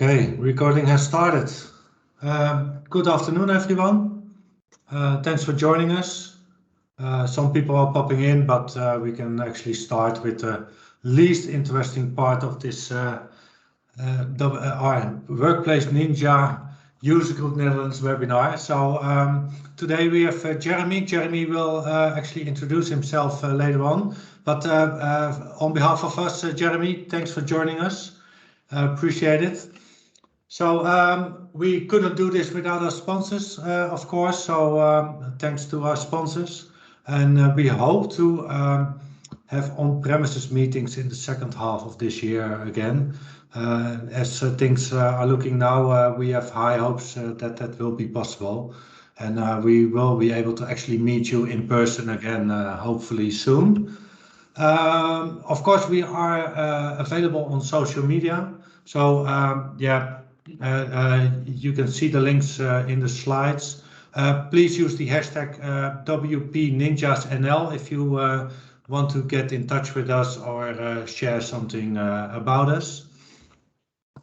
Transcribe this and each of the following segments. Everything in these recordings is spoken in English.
Okay, recording has started. Good afternoon, everyone. Thanks for joining us. Some people are popping in, but we can actually start with the least interesting part of this our Workplace Ninja User Group Netherlands webinar. So today we have Jeremy. Jeremy will actually introduce himself later on. But on behalf of us, Jeremy, thanks for joining us. Appreciate it. So we couldn't do this without our sponsors, of course. So thanks to our sponsors, and we hope to have on-premises meetings in the second half of this year again. As things are looking now, we have high hopes that that will be possible, and we will be able to actually meet you in person again, hopefully soon. Of course, we are available on social media. So yeah. You can see the links in the slides. Please use the hashtag WPNinjasNL if you want to get in touch with us or share something about us.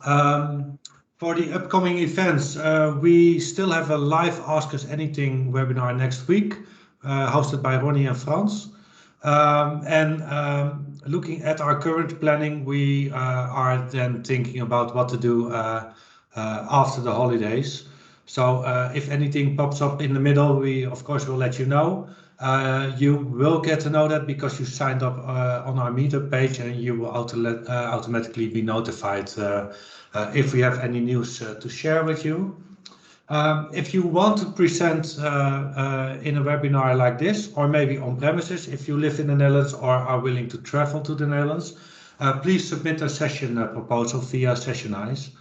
For the upcoming events, we still have a live Ask Us Anything webinar next week, hosted by Ronnie and Frans. Looking at our current planning, we are then thinking about what to do after the holidays. So if anything pops up in the middle, we of course will let you know. You will get to know that because you signed up on our meetup page, and you will automatically be notified if we have any news to share with you. If you want to present in a webinar like this, or maybe on premises, if you live in the Netherlands or are willing to travel to the Netherlands, please submit a session proposal via Sessionize.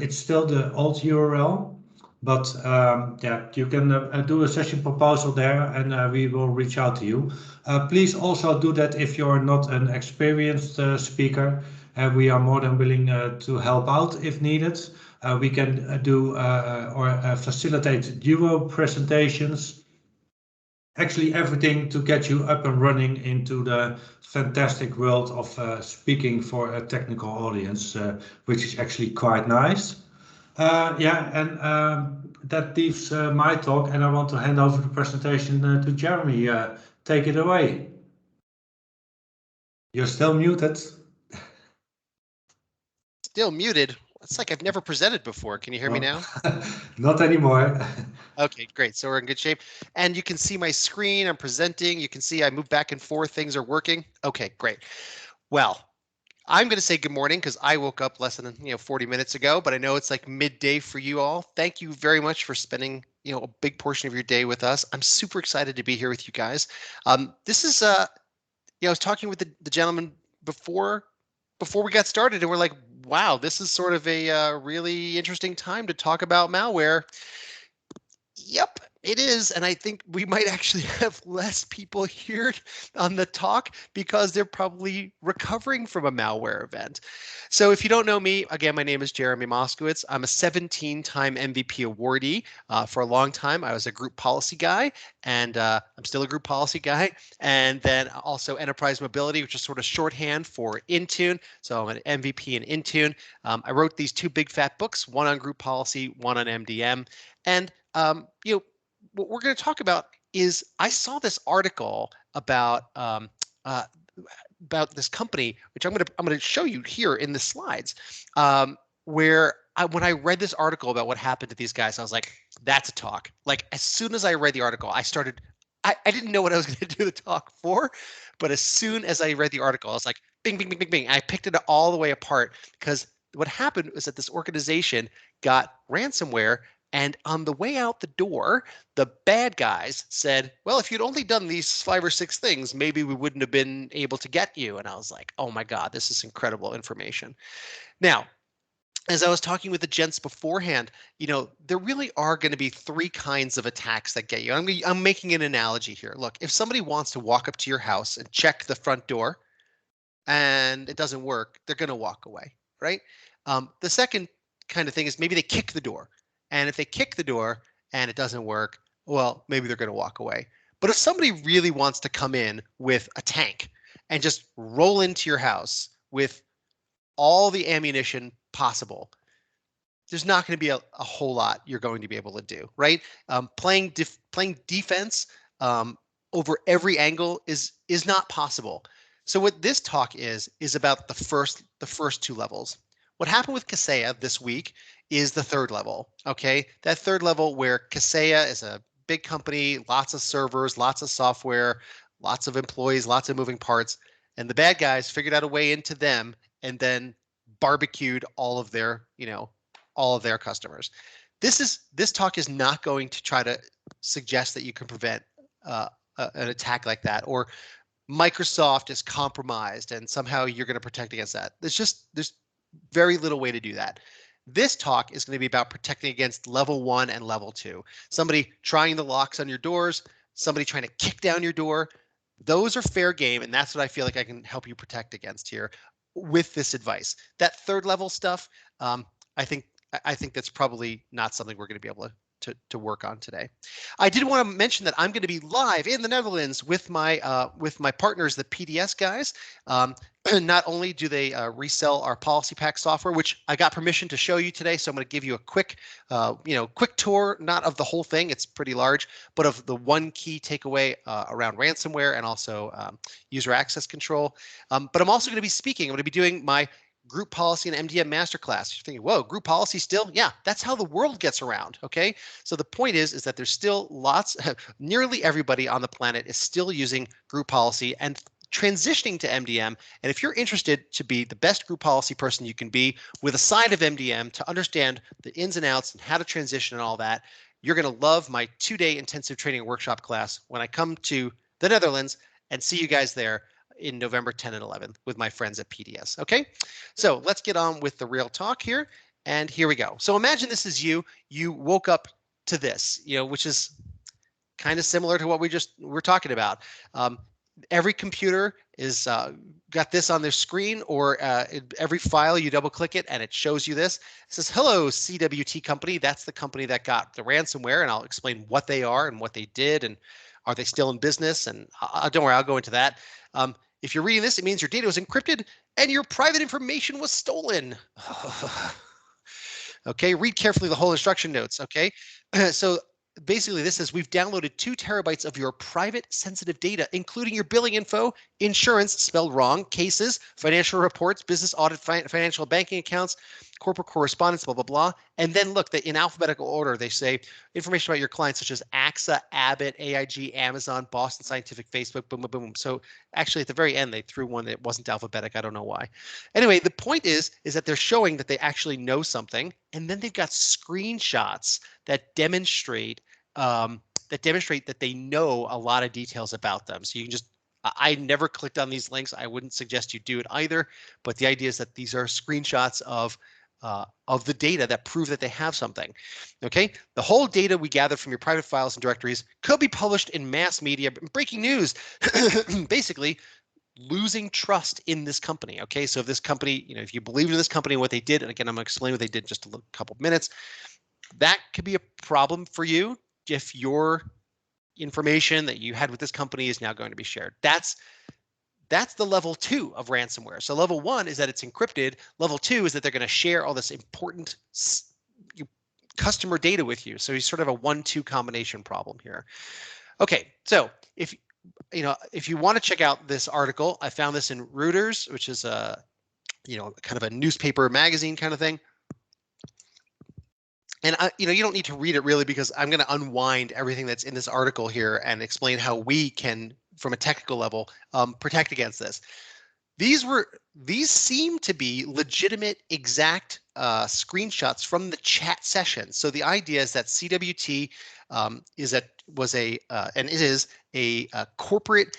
It's still the old URL, but yeah, you can do a session proposal there, and we will reach out to you. Please also do that if you're not an experienced speaker, and we are more than willing to help out if needed. We can do or facilitate duo presentations. Actually, everything to get you up and running into the fantastic world of speaking for a technical audience, which is actually quite nice. Yeah, and that leaves my talk, and I want to hand over the presentation to Jeremy. Take it away. You're still muted. Still muted? It's like I've never presented before. Can you hear me now? Not anymore. Okay, great. So we're in good shape. And you can see my screen. I'm presenting. You can see I move back and forth. Things are working. Okay, great. Well, I'm going to say good morning because I woke up less than 40 minutes ago, but I know it's like midday for you all. Thank you very much for spending a big portion of your day with us. I'm super excited to be here with you guys. This is I was talking with the gentleman before we got started, and we're like, wow, this is sort of a really interesting time to talk about malware. Yep, it is. And I think we might actually have less people here on the talk because they're probably recovering from a malware event. So if you don't know me, again, my name is Jeremy Moskowitz. I'm a 17-time MVP awardee. For a long time, I was a group policy guy, and I'm still a group policy guy. And then also Enterprise Mobility, which is sort of shorthand for Intune. So I'm an MVP in Intune. I wrote these two big fat books, one on group policy, one on MDM. And what we're going to talk about is I saw this article about this company, which I'm going to show you here in the slides, where when I read this article about what happened to these guys, I was like, that's a talk. Like as soon as I read the article, I didn't know what I was going to do the talk for, but as soon as I read the article, I was like, bing, bing, bing, bing, bing. I picked it all the way apart because what happened was that this organization got ransomware. And on the way out the door, the bad guys said, well, if you'd only done these 5 or 6 things, maybe we wouldn't have been able to get you. And I was like, oh my God, this is incredible information. Now, as I was talking with the gents beforehand, there really are going to be 3 kinds of attacks that get you. I'm making an analogy here. Look, if somebody wants to walk up to your house and check the front door and it doesn't work, they're going to walk away, right? The second kind of thing is maybe they kick the door. And if they kick the door and it doesn't work, well, maybe they're going to walk away. But if somebody really wants to come in with a tank and just roll into your house with all the ammunition possible, there's not going to be a whole lot you're going to be able to do, right? Playing defense over every angle is not possible. So what this talk is about the first two levels. What happened with Kaseya this week is the third level. Okay, that third level where Kaseya is a big company, lots of servers, lots of software, lots of employees, lots of moving parts, and the bad guys figured out a way into them and then barbecued all of their, all of their customers. This talk is not going to try to suggest that you can prevent an attack like that, or Microsoft is compromised and somehow you're going to protect against that. There's very little way to do that. This talk is going to be about protecting against level 1 and level 2. Somebody trying the locks on your doors, somebody trying to kick down your door. Those are fair game, and that's what I feel like I can help you protect against here with this advice. That third level stuff, I think that's probably not something we're going to be able to work on today. I did want to mention that I'm going to be live in the Netherlands with my partners, the PDS guys. Not only do they resell our PolicyPak software, which I got permission to show you today, so I'm going to give you a quick tour, not of the whole thing, it's pretty large, but of the one key takeaway around ransomware and also user access control. But I'm also going to be speaking. I'm going to be doing my group policy and MDM masterclass. You're thinking, whoa, group policy still? Yeah, that's how the world gets around. Okay, so the point is that there's still nearly everybody on the planet is still using group policy and transitioning to MDM. And if you're interested to be the best group policy person you can be with a side of MDM to understand the ins and outs and how to transition and all that, you're going to love my 2-day intensive training workshop class when I come to the Netherlands, and see you guys there in November 10 and 11 with my friends at PDS. Okay, so let's get on with the real talk here. And here we go. So imagine this is you woke up to this, which is kind of similar to what we're talking about. Every computer is got this on their screen, or every file you double click it and it shows you this. It says, hello, CWT company. That's the company that got the ransomware, and I'll explain what they are and what they did and are they still in business, and don't worry, I'll go into that. If you're reading this, it means your data was encrypted and your private information was stolen. Okay, read carefully the whole instruction notes. Okay, so basically this says we've downloaded 2 terabytes of your private sensitive data, including your billing info, insurance spelled wrong, cases, financial reports, business audit, financial banking accounts, corporate correspondence, blah, blah, blah. And then look, in alphabetical order, they say information about your clients such as AXA, Abbott, AIG, Amazon, Boston Scientific, Facebook, boom, boom, boom. So actually at the very end, they threw one that wasn't alphabetic. I don't know why. Anyway, the point is that they're showing that they actually know something. And then they've got screenshots that demonstrate that they know a lot of details about them. So you can just, I never clicked on these links. I wouldn't suggest you do it either. But the idea is that these are screenshots of the data that prove that they have something. Okay, the whole data we gather from your private files and directories could be published in mass media. Breaking news, basically losing trust in this company. Okay, so if this company, if you believe in this company and what they did, and again, I'm going to explain what they did in just a couple of minutes, that could be a problem for you if your information that you had with this company is now going to be shared. That's the level 2 of ransomware. So level 1 is that it's encrypted. Level 2 is that they're going to share all this important customer data with you. So you sort of a 1-2 combination problem here. Okay, so if you want to check out this article, I found this in Reuters, which is a kind of a newspaper magazine kind of thing. And you don't need to read it really, because I'm going to unwind everything that's in this article here and explain how we can, from a technical level, protect against this. These seem to be legitimate, exact screenshots from the chat session. So the idea is that CWT is a corporate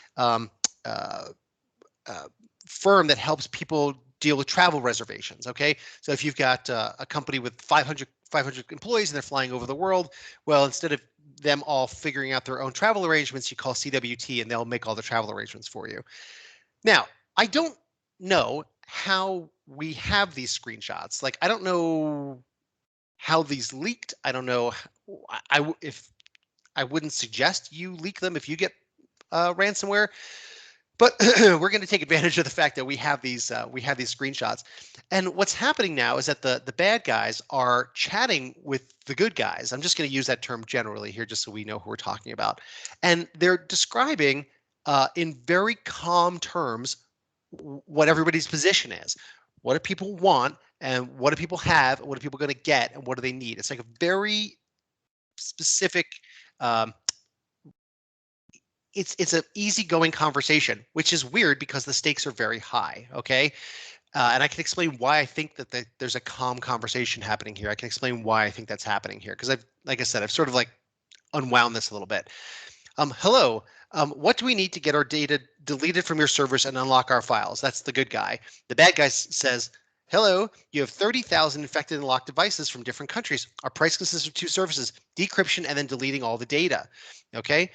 firm that helps people deal with travel reservations. Okay, so if you've got a company with 500 employees and they're flying over the world, well, instead of them all figuring out their own travel arrangements, you call CWT and they'll make all the travel arrangements for you. Now, I don't know how we have these screenshots. Like, I don't know how these leaked. I don't know. I wouldn't suggest you leak them if you get ransomware. But we're going to take advantage of the fact that we have these screenshots. And what's happening now is that the bad guys are chatting with the good guys. I'm just going to use that term generally here, just so we know who we're talking about. And they're describing in very calm terms what everybody's position is. What do people want, and what do people have, and what are people going to get, and what do they need? It's like a very specific. It's an easygoing conversation, which is weird because the stakes are very high. Okay. And I can explain why I think that there's a calm conversation happening here. I can explain why I think that's happening here, because like I said, I've sort of like unwound this a little bit. Hello, what do we need to get our data deleted from your servers and unlock our files? That's the good guy. The bad guy says, hello, you have 30,000 infected and locked devices from different countries. Our price consists of 2 services, decryption and then deleting all the data. Okay.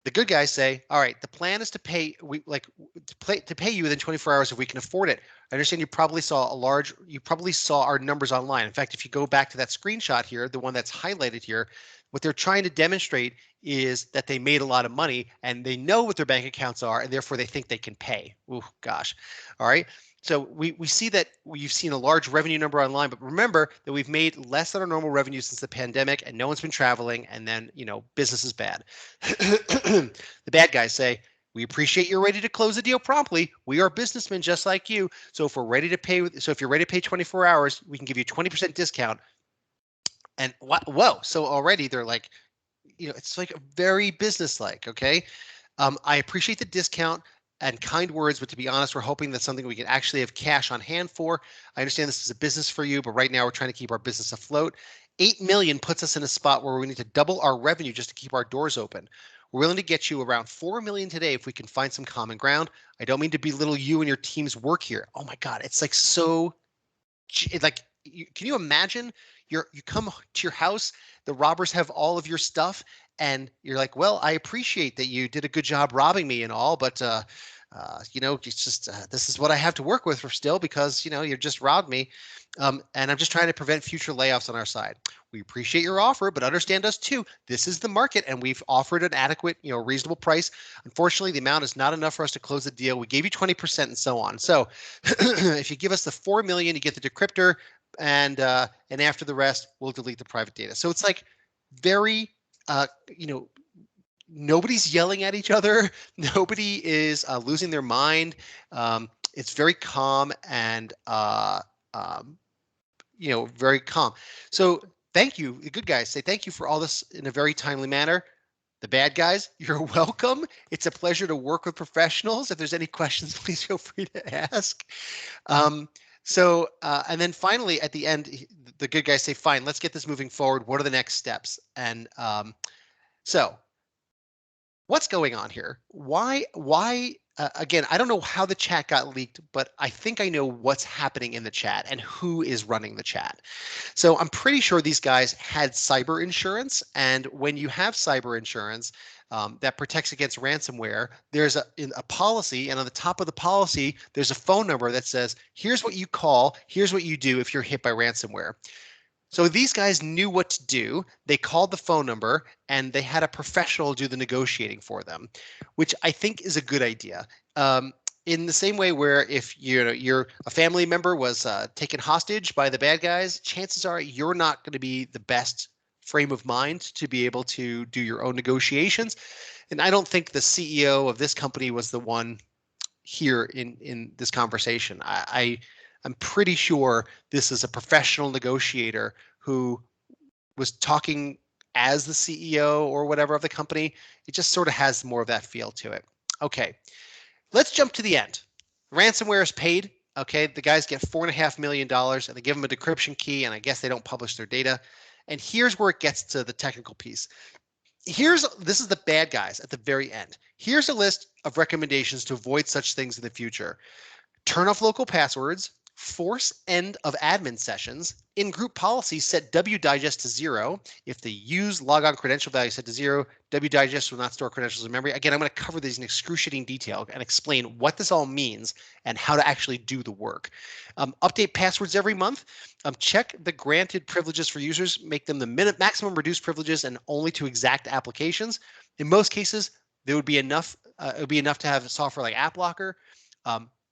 The good guys say, all right, the plan is to pay to pay you within 24 hours if we can afford it. I understand you probably saw our numbers online. In fact, if you go back to that screenshot here, the one that's highlighted here, what they're trying to demonstrate is that they made a lot of money and they know what their bank accounts are, and therefore they think they can pay. Ooh, gosh. All right. So we see that you've seen a large revenue number online, but remember that we've made less than our normal revenue since the pandemic, and no one's been traveling, and then, business is bad. The bad guys say, we appreciate you're ready to close the deal promptly. We are businessmen just like you. So if you're ready to pay 24 hours, we can give you 20% discount. And whoa, so already they're like, it's like a very businesslike. Okay. I appreciate the discount and kind words, but to be honest, we're hoping that's something we can actually have cash on hand for. I understand this is a business for you, but right now we're trying to keep our business afloat. 8 million puts us in a spot where we need to double our revenue just to keep our doors open. We're willing to get you around 4 million today if we can find some common ground. I don't mean to belittle you and your team's work here. Oh my God, it's like so, like, can you imagine? You come to your house, the robbers have all of your stuff, and you're like, well, I appreciate that you did a good job robbing me and all, but it's just this is what I have to work with for still, because you just robbed me, and I'm just trying to prevent future layoffs on our side. We appreciate your offer, but understand us too. This is the market, and we've offered an adequate, reasonable price. Unfortunately, the amount is not enough for us to close the deal. We gave you 20% and so on. So if you give us the 4 million, you get the decryptor, and after the rest, we'll delete the private data. So it's like very, nobody's yelling at each other. Nobody is losing their mind. It's very calm and, very calm. So thank you. The good guys say thank you for all this in a very timely manner. The bad guys, you're welcome. It's a pleasure to work with professionals. If there's any questions, please feel free to ask. And then finally at the end, the good guys say, fine, let's get this moving forward. What are the next steps? And so what's going on here? Why, again, I don't know how the chat got leaked, but I think I know what's happening in the chat and who is running the chat. So I'm pretty sure these guys had cyber insurance. And when you have cyber insurance, that protects against ransomware, there's a policy, and on the top of the policy, there's a phone number that says, here's what you call, here's what you do if you're hit by ransomware. So these guys knew what to do. They called the phone number and they had a professional do the negotiating for them, which I think is a good idea. In the same way where if you're a family member was taken hostage by the bad guys, chances are you're not going to be the best frame of mind to be able to do your own negotiations. And I don't think the CEO of this company was the one here in this conversation. I'm pretty sure this is a professional negotiator who was talking as the CEO or whatever of the company. It just sort of has more of that feel to it. Okay, let's jump to the end. Ransomware is paid. Okay, the guys get $4.5 million and they give them a decryption key, and I guess they don't publish their data. And here's where it gets to the technical piece. This is the bad guys at the very end. Here's a list of recommendations to avoid such things in the future. Turn off local passwords, force end of admin sessions, in group policy, set wdigest to 0. If the use logon credential value set to 0, wdigest will not store credentials in memory. Again, I'm going to cover these in excruciating detail and explain what this all means and how to actually do the work. Update passwords every month. Check the granted privileges for users, make them the maximum reduced privileges and only to exact applications. In most cases, there would be enough it would be enough to have software like AppLocker.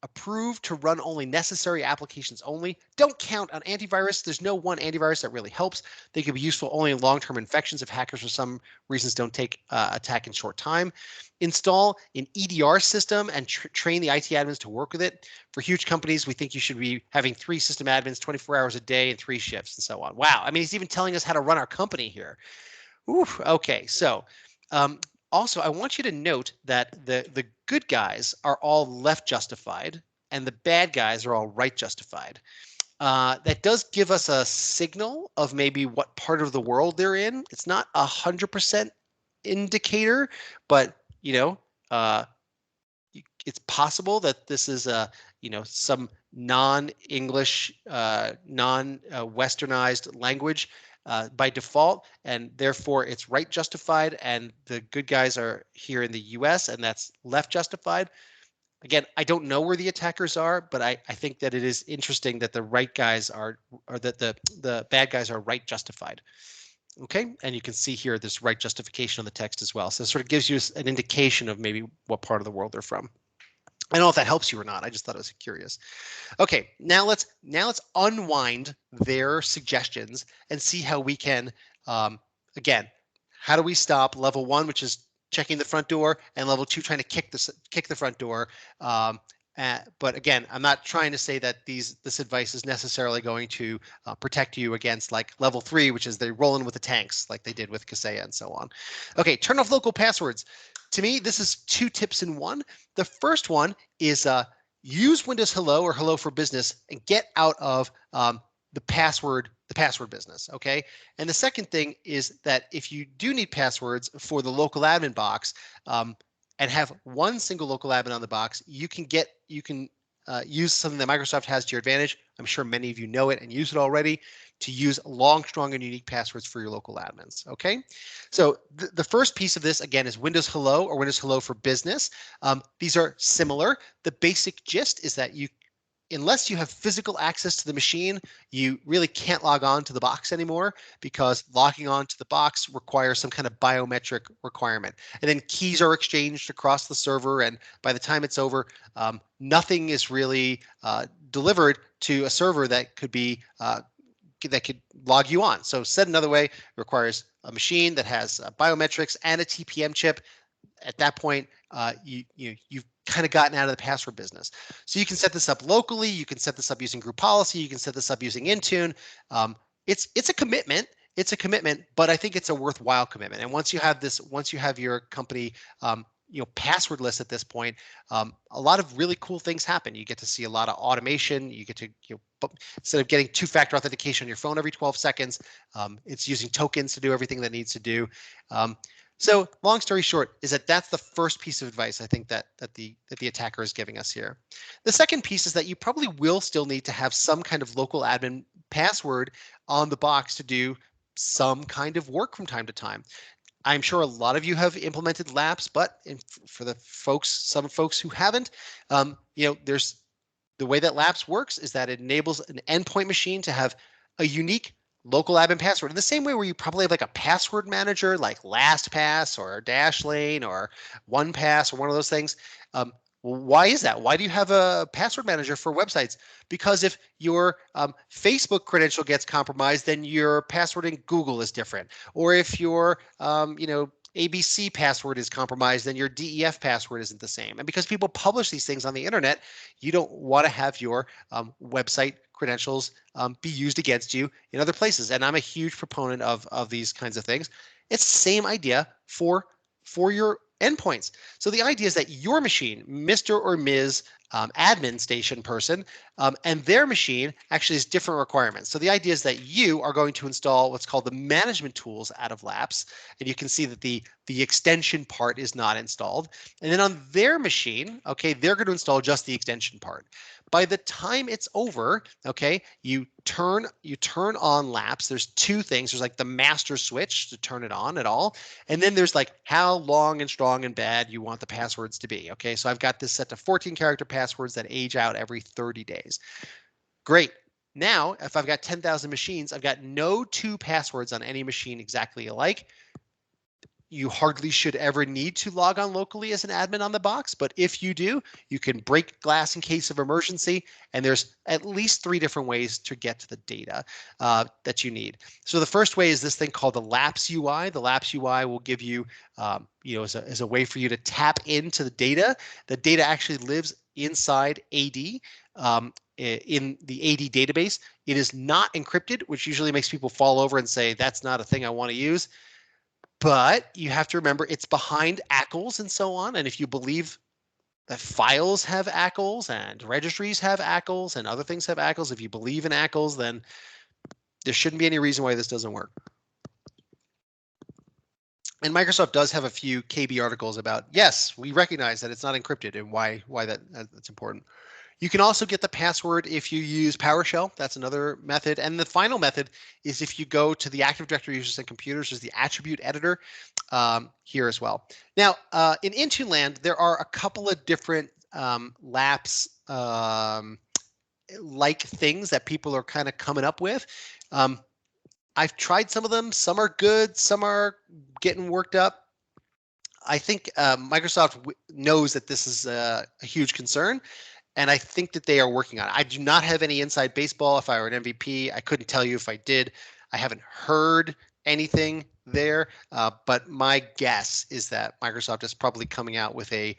Approved to run only necessary applications only. Don't count on antivirus. There's no one antivirus that really helps. They could be useful only in long-term infections if hackers for some reasons don't take attack in short time. Install an EDR system and train the IT admins to work with it. For huge companies, we think you should be having 3 system admins 24 hours a day and 3 shifts and so on. Wow. I mean, he's even telling us how to run our company here. Oof, okay, so also, I want you to note that the good guys are all left justified and the bad guys are all right justified. That does give us a signal of maybe what part of the world they're in. It's not 100% indicator, but it's possible that this is some non-English, non-Westernized language by default, and therefore it's right justified, and the good guys are here in the US, and that's left justified. Again, I don't know where the attackers are, but I think that it is interesting that the right guys are, or that the bad guys are right justified. Okay, and you can see here this right justification on the text as well. So it sort of gives you an indication of maybe what part of the world they're from. I don't know if that helps you or not. I just thought it was curious. Okay, now let's unwind their suggestions and see how we can, again, how do we stop level 1, which is checking the front door, and level 2, trying to kick the front door. But again, I'm not trying to say that this advice is necessarily going to protect you against like level 3, which is they roll in with the tanks like they did with Kaseya and so on. Okay, turn off local passwords. To me, this is 2 tips in 1. The first one is use Windows Hello or Hello for Business and get out of the password business, okay? And the second thing is that if you do need passwords for the local admin box and have one single local admin on the box, you can use something that Microsoft has to your advantage. I'm sure many of you know it and use it already, to use long, strong, and unique passwords for your local admins, okay? So the first piece of this, again, is Windows Hello or Windows Hello for Business. These are similar. The basic gist is that unless you have physical access to the machine, you really can't log on to the box anymore, because logging on to the box requires some kind of biometric requirement. And then keys are exchanged across the server, and by the time it's over, nothing is really delivered to a server that could be that could log you on. So said another way, it requires a machine that has biometrics and a TPM chip. At that point, you've kind of gotten out of the password business. So you can set this up locally. You can set this up using group policy. You can set this up using Intune. It's a commitment. It's a commitment, but I think it's a worthwhile commitment. And once you have your company passwordless at this point, a lot of really cool things happen. You get to see a lot of automation. You get to, instead of getting 2-factor authentication on your phone every 12 seconds, it's using tokens to do everything that needs to do. So long story short is that's the first piece of advice I think that the attacker is giving us here. The second piece is that you probably will still need to have some kind of local admin password on the box to do some kind of work from time to time. I'm sure a lot of you have implemented LAPS, but for some folks who haven't, there's the way that LAPS works is that it enables an endpoint machine to have a unique local admin password in the same way where you probably have like a password manager like LastPass or Dashlane or OnePass or one of those things. Why is that? Why do you have a password manager for websites? Because if your Facebook credential gets compromised, then your password in Google is different. Or if your ABC password is compromised, then your DEF password isn't the same. And because people publish these things on the internet, you don't want to have your website credentials be used against you in other places. And I'm a huge proponent of these kinds of things. It's the same idea for your endpoints. So the idea is that your machine, Mr. or Ms. Admin station person, and their machine actually has different requirements. So the idea is that you are going to install what's called the management tools out of LAPS, and you can see that the extension part is not installed. And then on their machine, okay, they're going to install just the extension part. By the time it's over, okay, you turn on LAPS. There's 2 things. There's like the master switch to turn it on at all. And then there's like how long and strong and bad you want the passwords to be. Okay, so I've got this set to 14-character passwords that age out every 30 days. Great. Now, if I've got 10,000 machines, I've got no 2 passwords on any machine exactly alike. you hardly should ever need to log on locally as an admin on the box, but if you do, you can break glass in case of emergency, and there's at least 3 different ways to get to the data that you need. So the first way is this thing called the Lapse UI. The Lapse UI will give you, as a way for you to tap into the data. The data actually lives inside AD. In the AD database. It is not encrypted, which usually makes people fall over and say, that's not a thing I want to use. But you have to remember it's behind ACLs and so on. And if you believe that files have ACLs and registries have ACLs and other things have ACLs, if you believe in ACLs, then there shouldn't be any reason why this doesn't work. And Microsoft does have a few KB articles about, yes, we recognize that it's not encrypted and why that's important. You can also get the password if you use PowerShell. That's another method. And the final method is if you go to the Active Directory users and computers, there's the attribute editor here as well. Now, in Intune land, there are a couple of different Lapse like things that people are kind of coming up with. I've tried some of them. Some are good. Some are getting worked up. I think Microsoft knows that this is a huge concern. And I think that they are working on it. I do not have any inside baseball. If I were an MVP, I couldn't tell you if I did. I haven't heard anything there, but my guess is that Microsoft is probably coming out with a,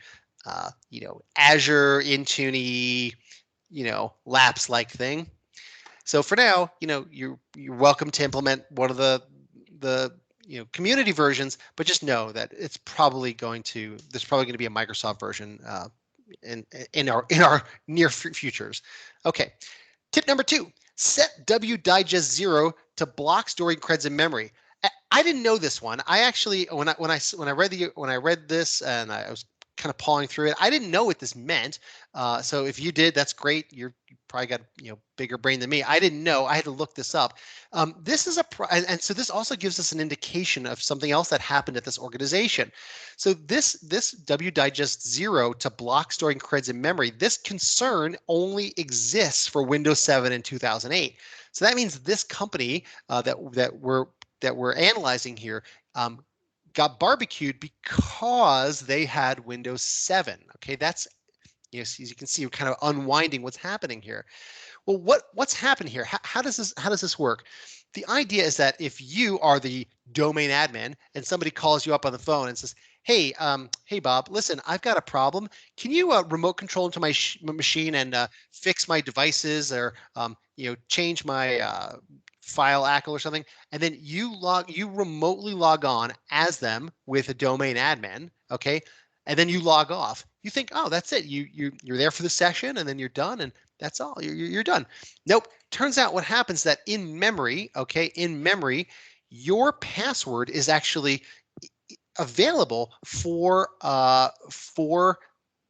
Azure Intune, Lapse-like thing. So for now, you're welcome to implement one of the community versions, but just know that there's probably going to be a Microsoft version in our near futures. Okay, tip number 2: set wdigest 0 to block storing creds in memory. I didn't know this one. I actually, when I read this and I was kind of pawing through it, I didn't know what this meant. So if you did, that's great. You probably got bigger brain than me. I didn't know. I had to look this up. This is and so this also gives us an indication of something else that happened at this organization. So this wdigest 0 to block storing creds in memory, this concern only exists for Windows 7 and 2008. So that means this company that we're analyzing here got barbecued because they had Windows 7. Okay, that's, as you can see, we're kind of unwinding what's happening here. Well, what's happened here? How does this work? The idea is that if you are the domain admin and somebody calls you up on the phone and says, hey Bob, listen, I've got a problem. Can you remote control into my machine and fix my devices or change my file ACL or something, and then you remotely log on as them with a domain admin, okay, and then you log off. You think, oh, that's it. You're there for the session, and then you're done, and that's all. You're done. Nope. Turns out what happens that in memory, your password is actually available for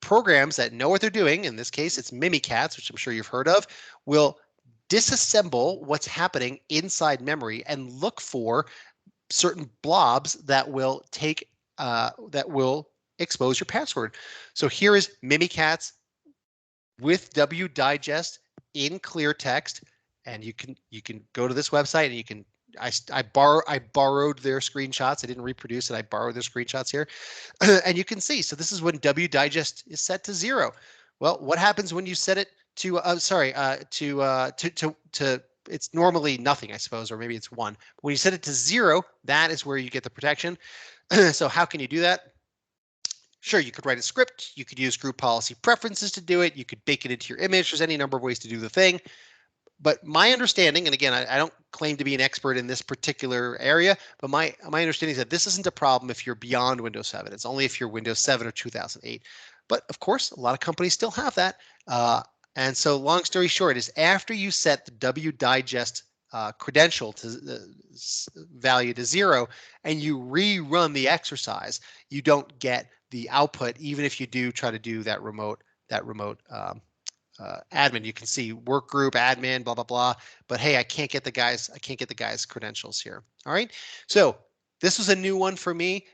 programs that know what they're doing. In this case, it's Mimikatz, which I'm sure you've heard of. Will disassemble what's happening inside memory and look for certain blobs that will expose your password. So here is Mimikatz with wdigest in clear text, and you can go to this website and you can. I borrowed their screenshots. I didn't reproduce it. I borrowed their screenshots here, and you can see. So this is when wdigest is set to 0. Well, what happens when you set it to it's normally nothing, I suppose, or maybe it's 1. But when you set it to 0, that is where you get the protection. So how can you do that? Sure, you could write a script. You could use group policy preferences to do it. You could bake it into your image. There's any number of ways to do the thing. But my understanding, and again, I don't claim to be an expert in this particular area, but my understanding is that this isn't a problem if you're beyond Windows 7. It's only if you're Windows 7 or 2008. But of course, a lot of companies still have that. And so long story short is after you set the wdigest credential to value to 0 and you rerun the exercise, you don't get the output, even if you do try to do that remote admin. You can see work group admin, blah, blah, blah. But hey, I can't get the guy's credentials here. All right. So this was a new one for me.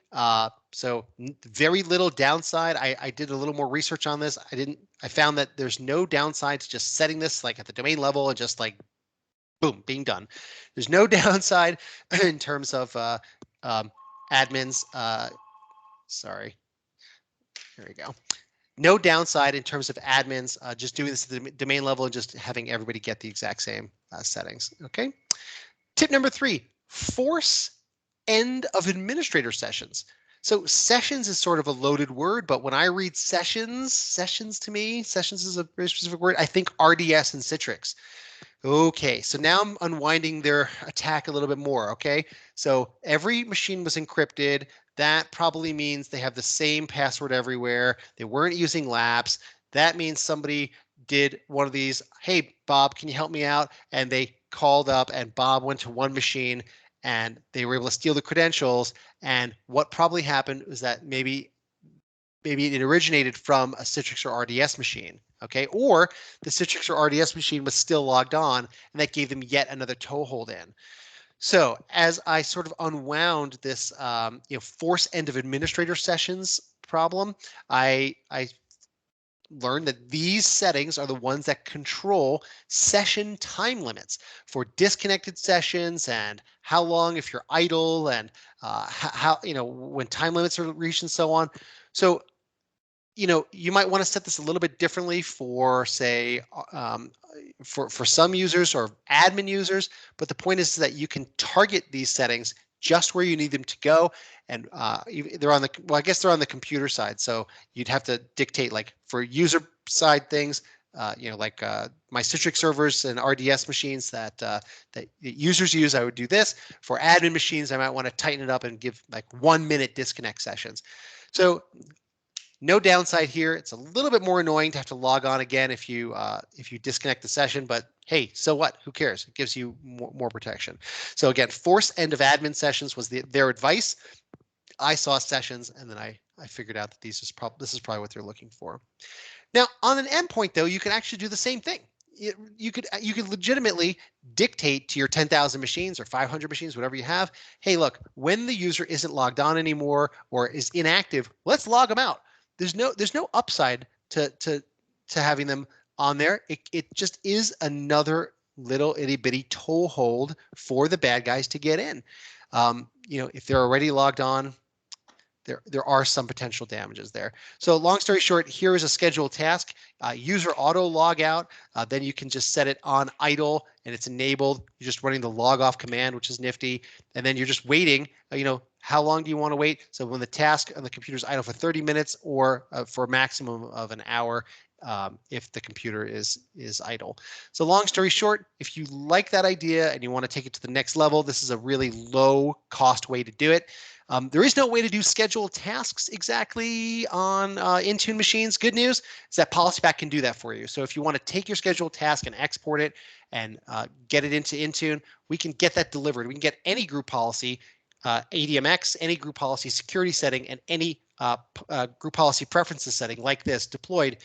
So very little downside. I did a little more research on this. I found that there's no downside to just setting this like at the domain level and just like, boom, being done. There's no downside in terms of admins, sorry, here we go. No downside in terms of admins, just doing this at the domain level and just having everybody get the exact same settings, okay? Tip number 3, force end of administrator sessions. So sessions is sort of a loaded word, but when I read sessions to me, sessions is a very specific word, I think RDS and Citrix. Okay, so now I'm unwinding their attack a little bit more, okay? So every machine was encrypted. That probably means they have the same password everywhere. They weren't using laps. That means somebody did one of these, hey, Bob, can you help me out? And they called up and Bob went to one machine and they were able to steal the credentials. And what probably happened was that maybe it originated from a Citrix or RDS machine, okay? Or the Citrix or RDS machine was still logged on and that gave them yet another toehold in. So as I sort of unwound this force end of administrator sessions problem, I learned that these settings are the ones that control session time limits for disconnected sessions and how long if you're idle and how when time limits are reached and so on. So you might want to set this a little bit differently for, say, for some users or admin users, but the point is that you can target these settings just where you need them to go, and they're on the, well, I guess they're on the computer side, so you'd have to dictate, like, for user side things, like my Citrix servers and RDS machines that users use, I would do this. For admin machines, I might want to tighten it up and give like 1 minute disconnect sessions. So no downside here. It's a little bit more annoying to have to log on again if you disconnect the session, but hey, so what? Who cares? It gives you more protection. So again, force end of admin sessions was their advice. I saw sessions, and then I figured out that this is probably what they're looking for. Now, on an endpoint, though, you can actually do the same thing. You could legitimately dictate to your 10,000 machines or 500 machines, whatever you have. Hey, look, when the user isn't logged on anymore or is inactive, let's log them out. There's no upside to having them on there. It just is another little itty bitty toehold for the bad guys to get in. If they're already logged on, there are some potential damages there. So long story short, here is a scheduled task, user auto log out. Then you can just set it on idle and it's enabled. You're just running the log off command, which is nifty. And then you're just waiting, how long do you want to wait? So when the task on the computer is idle for 30 minutes or for a maximum of an hour, if the computer is idle. So long story short, if you like that idea and you want to take it to the next level, this is a really low cost way to do it. There is no way to do scheduled tasks exactly on Intune machines. Good news is that PolicyPak can do that for you. So if you want to take your scheduled task and export it and get it into Intune, we can get that delivered. We can get any group policy, ADMX, any group policy security setting, and any group policy preferences setting like this deployed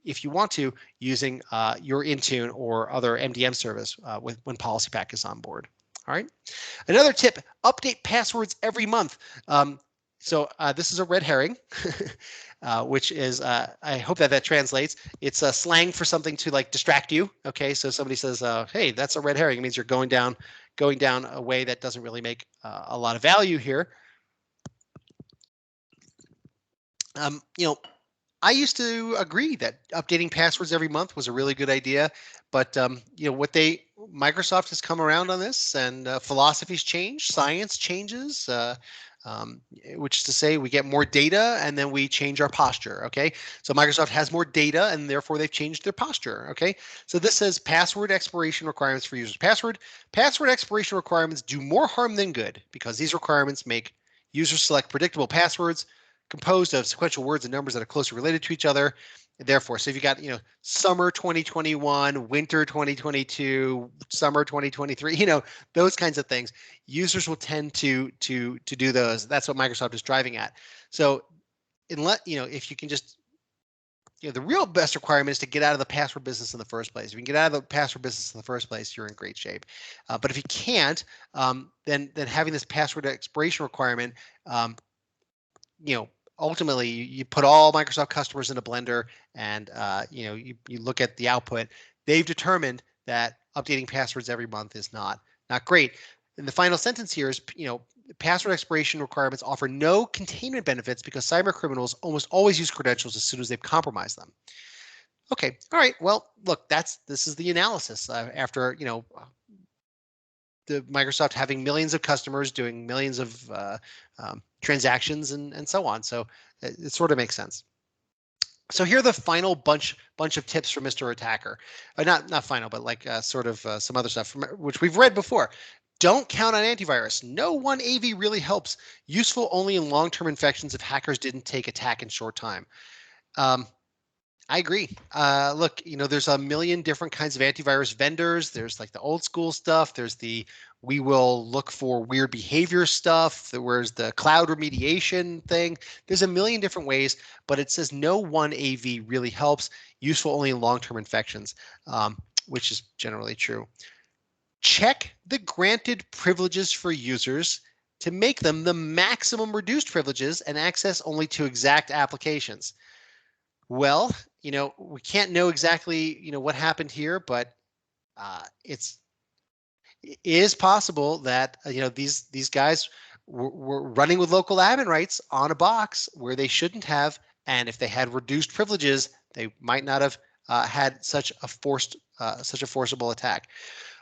if you want to using your Intune or other MDM service when PolicyPak is on board. All right. Another tip, update passwords every month. So this is a red herring, which is, I hope that translates. It's a slang for something to like distract you. Okay. So somebody says, hey, that's a red herring. It means you're going down a way that doesn't really make a lot of value here. I used to agree that updating passwords every month was a really good idea, but Microsoft has come around on this, and philosophies change, science changes, which is to say we get more data and then we change our posture. Okay, so Microsoft has more data and therefore they've changed their posture. Okay, so this says password expiration requirements for users. Password expiration requirements do more harm than good because these requirements make users select predictable passwords composed of sequential words and numbers that are closely related to each other. Therefore, so if you got, summer 2021, winter 2022, summer 2023, those kinds of things, users will tend to do those. That's what Microsoft is driving at. So if you can just, the real best requirement is to get out of the password business in the first place. If you can get out of the password business in the first place, you're in great shape. But if you can't, then having this password expiration requirement, ultimately you put all Microsoft customers in a blender and you look at the output. They've determined that updating passwords every month is not great. And the final sentence here is, password expiration requirements offer no containment benefits because cyber criminals almost always use credentials as soon as they've compromised them. Okay, all right. Well, look, this is the analysis after the Microsoft having millions of customers doing millions of transactions and so on. So it sort of makes sense. So here are the final bunch of tips for Mr. Attacker. Not final, but like some other stuff which we've read before. Don't count on antivirus. No one AV really helps. Useful only in long-term infections if hackers didn't take attack in short time. I agree. Look, there's a million different kinds of antivirus vendors. There's like the old school stuff. There's we will look for weird behavior stuff. There's the cloud remediation thing. There's a million different ways, but it says no one AV really helps. Useful only in long-term infections, which is generally true. Check the granted privileges for users to make them the maximum reduced privileges and access only to exact applications. Well, we can't know exactly, what happened here, but it is possible that, these guys were running with local admin rights on a box where they shouldn't have. And if they had reduced privileges, they might not have had such a forcible attack.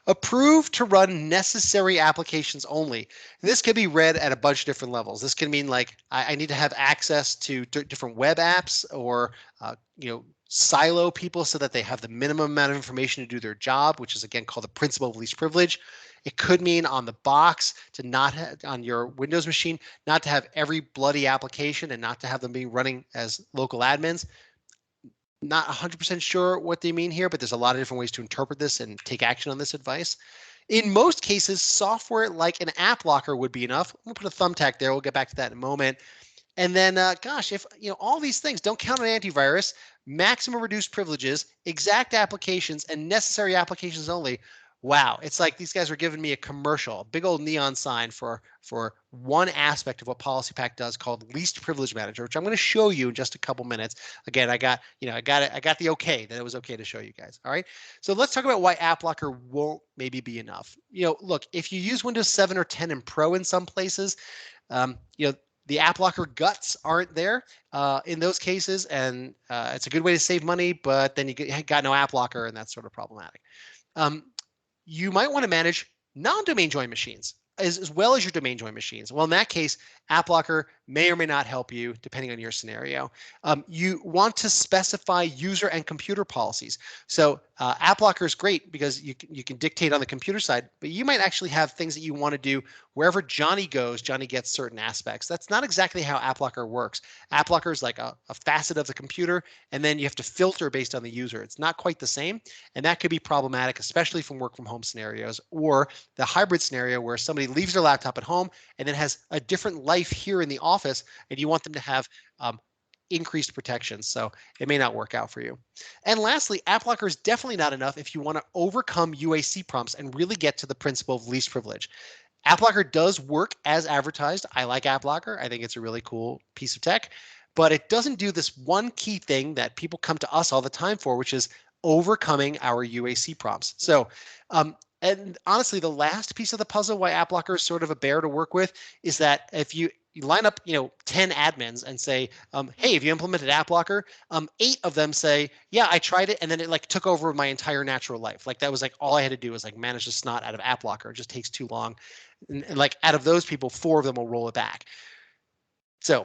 Approved to run necessary applications only. This could be read at a bunch of different levels. This can mean like I need to have access to different web apps or silo people so that they have the minimum amount of information to do their job, which is again called the principle of least privilege. It could mean on the box to not have, on your Windows machine, not to have every bloody application and not to have them be running as local admins. Not 100% sure what they mean here, but there's a lot of different ways to interpret this and take action on this advice. In most cases, software like an app locker would be enough. I'm gonna put a thumbtack there. We'll get back to that in a moment. And then, gosh, if all these things, don't count on antivirus, maximum reduced privileges, exact applications, and necessary applications only. Wow, it's like these guys are giving me a commercial, a big old neon sign for one aspect of what PolicyPak does called Least Privilege Manager, which I'm going to show you in just a couple minutes. Again, I got the okay that it was okay to show you guys. All right, so let's talk about why App Locker won't maybe be enough. Look, if you use Windows 7 or 10 and Pro in some places, the App Locker guts aren't there in those cases, and it's a good way to save money, but then you got no App Locker, and that's sort of problematic. You might want to manage non-domain join machines as well as your domain join machines. Well, in that case, AppLocker may or may not help you depending on your scenario. You want to specify user and computer policies. So AppLocker is great because you can dictate on the computer side, but you might actually have things that you want to do wherever Johnny goes, Johnny gets certain aspects. That's not exactly how AppLocker works. AppLocker is like a facet of the computer, and then you have to filter based on the user. It's not quite the same, and that could be problematic, especially from work from home scenarios or the hybrid scenario where somebody leaves their laptop at home and then has a different life here in the office, and you want them to have increased protection. So it may not work out for you. And lastly, AppLocker is definitely not enough if you want to overcome UAC prompts and really get to the principle of least privilege. AppLocker does work as advertised. I like AppLocker. I think it's a really cool piece of tech, but it doesn't do this one key thing that people come to us all the time for, which is overcoming our UAC prompts. So, and honestly, the last piece of the puzzle why AppLocker is sort of a bear to work with is that if you line up, 10 admins and say, hey, have you implemented AppLocker? 8 of them say, yeah, I tried it, and then it like took over my entire natural life. Like that was like all I had to do was like manage the snot out of AppLocker. It just takes too long. And like out of those people, 4 of them will roll it back. So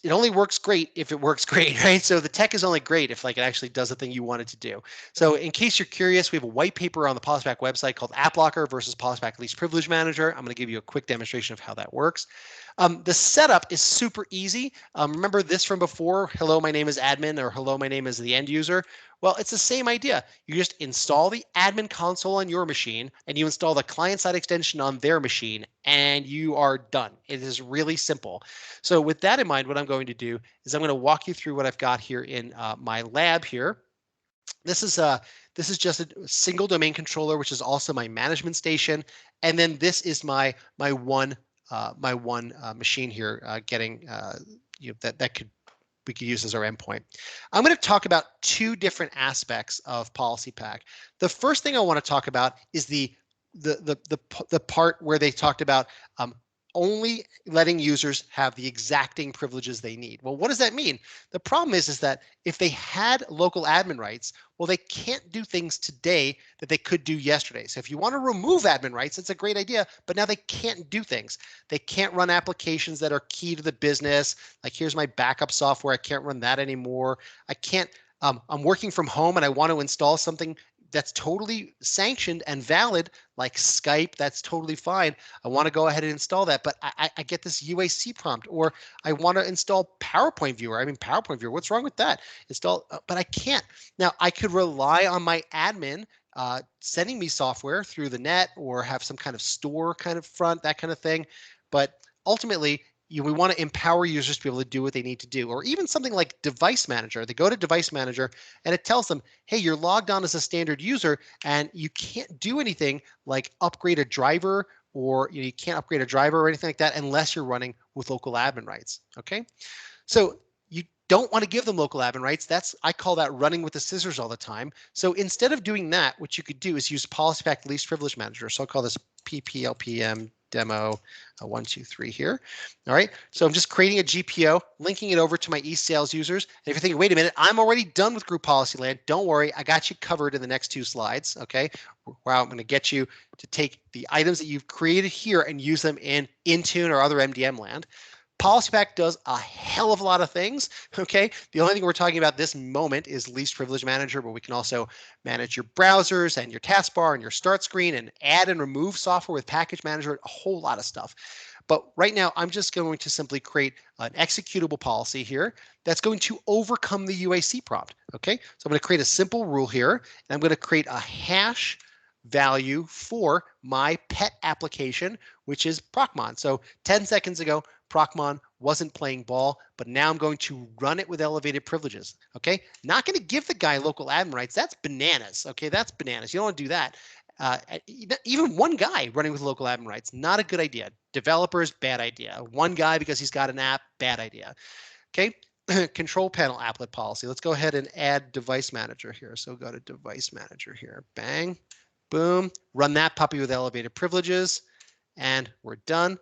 it only works great if it works great, right? So the tech is only great if like it actually does the thing you want it to do. So in case you're curious, we have a white paper on the Polishback website called AppLocker versus Polishback Least Privilege Manager. I'm going to give you a quick demonstration of how that works. The setup is super easy. Remember this from before? Hello, my name is admin, or hello, my name is the end user. Well, it's the same idea. You just install the admin console on your machine and you install the client-side extension on their machine and you are done. It is really simple. So with that in mind, what I'm going to do is I'm going to walk you through what I've got here in my lab here. This is just a single domain controller, which is also my management station. And then this is my one machine here getting we could use as our endpoint. I'm going to talk about 2 different aspects of PolicyPak. The first thing I want to talk about is the part where they talked about only letting users have the exacting privileges they need. Well, what does that mean? The problem is that if they had local admin rights, well, they can't do things today that they could do yesterday. So if you want to remove admin rights, it's a great idea, but now they can't do things. They can't run applications that are key to the business. Like here's my backup software. I can't run that anymore. I can't, I'm working from home and I want to install something that's totally sanctioned and valid, like Skype. That's totally fine. I want to go ahead and install that, but I get this UAC prompt, or I want to install PowerPoint Viewer. I mean, PowerPoint Viewer, what's wrong with that? Install, but I can't. Now, I could rely on my admin sending me software through the net, or have some kind of store kind of front, that kind of thing. But ultimately, we want to empower users to be able to do what they need to do. Or even something like Device Manager. They go to Device Manager and it tells them, hey, you're logged on as a standard user and you can't do anything like upgrade a driver, or you can't upgrade a driver or anything like that unless you're running with local admin rights. Okay, so you don't want to give them local admin rights. I call that running with the scissors all the time. So instead of doing that, what you could do is use PolicyPak Lease Privilege Manager. So I'll call this PPLPM demo 1, 2, 3 here. All right, so I'm just creating a GPO, linking it over to my eSales users. And if you're thinking, wait a minute, I'm already done with Group Policy Land, don't worry, I got you covered in the next 2 slides. Okay, wow, I'm going to get you to take the items that you've created here and use them in Intune or other MDM land. PolicyPak does a hell of a lot of things. Okay, the only thing we're talking about this moment is Lease Privilege Manager, but we can also manage your browsers and your taskbar and your start screen, and add and remove software with Package Manager, a whole lot of stuff. But right now, I'm just going to simply create an executable policy here that's going to overcome the UAC prompt. Okay, so I'm going to create a simple rule here, and I'm going to create a hash value for my pet application, which is Procmon. So 10 seconds ago, Procmon wasn't playing ball, but now I'm going to run it with elevated privileges. Okay, not going to give the guy local admin rights. That's bananas. Okay, that's bananas. You don't want to do that. Even one guy running with local admin rights, not a good idea. Developers, bad idea. One guy because he's got an app, bad idea. Okay, control panel applet policy. Let's go ahead and add device manager here. So go to device manager here. Bang, boom, run that puppy with elevated privileges. And we're done.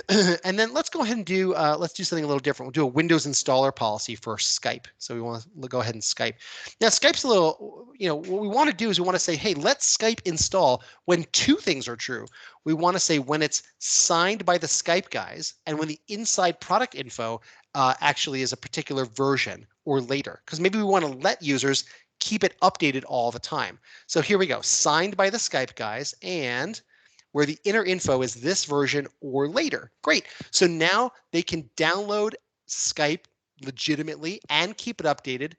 And then let's go ahead and do something a little different. We'll do a Windows installer policy for Skype. So we want to go ahead and Skype. Now Skype's a little, what we want to do is we want to say, hey, let Skype install when 2 things are true. We want to say when it's signed by the Skype guys, and when the inside product info actually is a particular version or later, because maybe we want to let users keep it updated all the time. So here we go, signed by the Skype guys, and where the inner info is this version or later. Great. So now they can download Skype legitimately and keep it updated,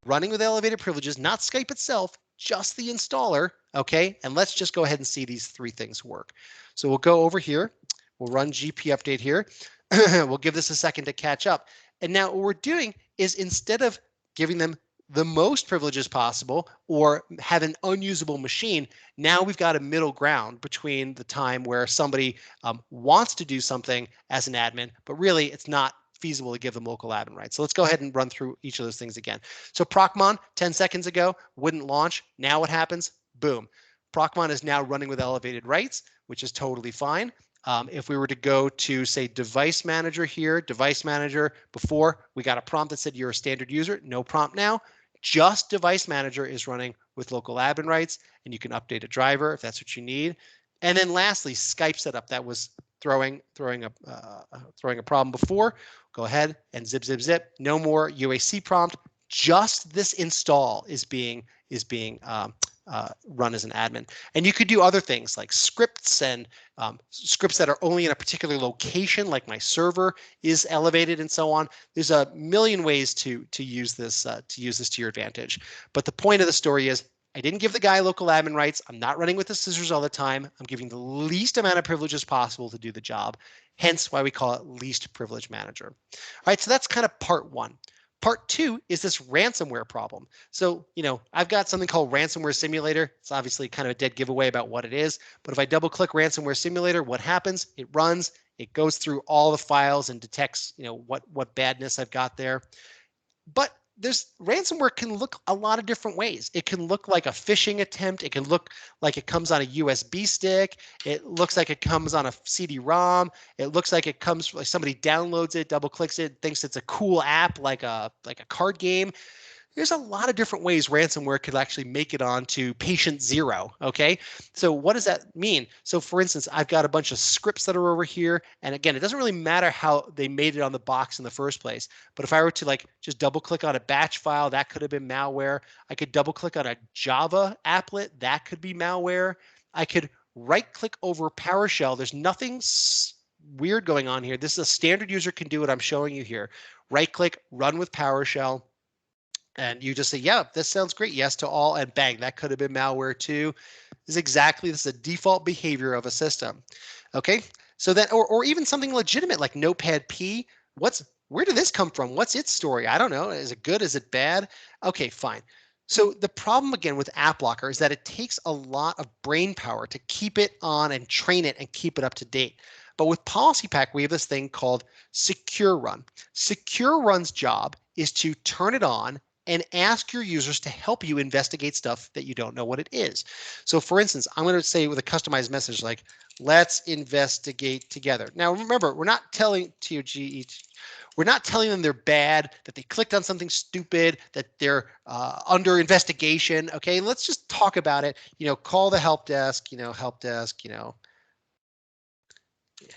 running with elevated privileges, not Skype itself, just the installer. Okay. And let's just go ahead and see these 3 things work. So we'll go over here. We'll run GP update here. We'll give this a second to catch up. And now what we're doing is, instead of giving them the most privileges possible or have an unusable machine, now we've got a middle ground between the time where somebody wants to do something as an admin, but really it's not feasible to give them local admin rights. So let's go ahead and run through each of those things again. So Procmon 10 seconds ago wouldn't launch. Now what happens? Boom. Procmon is now running with elevated rights, which is totally fine. If we were to go to, say, device manager here, device manager, before we got a prompt that said you're a standard user, no prompt now. Just device manager is running with local admin rights, and you can update a driver if that's what you need. And then lastly, Skype setup that was throwing a problem before. Go ahead and zip, zip, zip. No more UAC prompt. Just this install is being run as an admin. And you could do other things like scripts and scripts that are only in a particular location, like my server is elevated and so on. There's a million ways to use this to your advantage. But the point of the story is, I didn't give the guy local admin rights. I'm not running with the scissors all the time. I'm giving the least amount of privileges possible to do the job. Hence why we call it least privilege manager. All right, so that's kind of part 1. Part 2 is this ransomware problem. So, I've got something called Ransomware Simulator. It's obviously kind of a dead giveaway about what it is. But if I double click Ransomware Simulator, what happens? It runs, it goes through all the files and detects, what badness I've got there. But ransomware can look a lot of different ways. It can look like a phishing attempt. It can look like it comes on a USB stick. It looks like it comes on a CD-ROM. It looks like it comes like somebody downloads it, double clicks it, thinks it's a cool app like a card game. There's a lot of different ways ransomware could actually make it onto patient zero, okay? So what does that mean? So for instance, I've got a bunch of scripts that are over here. And again, it doesn't really matter how they made it on the box in the first place. But if I were to like just double click on a batch file, that could have been malware. I could double click on a Java applet, that could be malware. I could right click over PowerShell. There's nothing weird going on here. This is a standard user can do what I'm showing you here. Right click, run with PowerShell. And you just say, yeah, this sounds great. Yes to all, and bang, that could have been malware too. This is a default behavior of a system. Okay, so that, or even something legitimate like Notepad P. Where did this come from? What's its story? I don't know. Is it good? Is it bad? Okay, fine. So the problem again with AppLocker is that it takes a lot of brain power to keep it on and train it and keep it up to date. But with PolicyPak, we have this thing called Secure Run. Secure Run's job is to turn it on and ask your users to help you investigate stuff that you don't know what it is. So for instance, I'm going to say with a customized message like, let's investigate together. Now remember, we're not telling them they're bad, that they clicked on something stupid, that they're under investigation. Okay, let's just talk about it. Call the help desk, help desk,